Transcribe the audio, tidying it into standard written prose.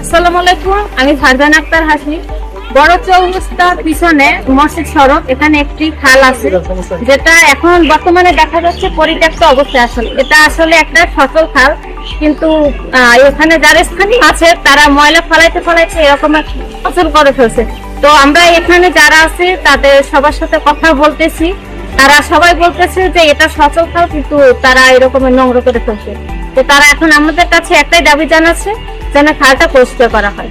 আসসালামু আলাইকুম, আমি ফারজানা আক্তার হাসি। বড় চৌরাস্তার পিছনে মসজিদ সড়ক, এখানে একটি খাল আছে যেটা এখন বর্তমানে দেখা যাচ্ছে পরিত্যক্ত অবস্থায়। এটা আসলে একটা সচল খাল, কিন্তু এখানে যারা স্থানীয় আছে তারা ময়লা ফলাইতে ফলাইতে এরকম সচল করে ফেলছে। তো আমরা এখানে যারা আছে তাদের সবার সাথে কথা বলতেছি, তারা সবাই বলতেছে যে এটা সচল খাল, কিন্তু তারা এরকম নোংরা করে ফেলছে। তো তারা এখন আমাদের কাছে একটাই দাবি জানাচ্ছে যেন খালটা পরিষ্কার করা হয়।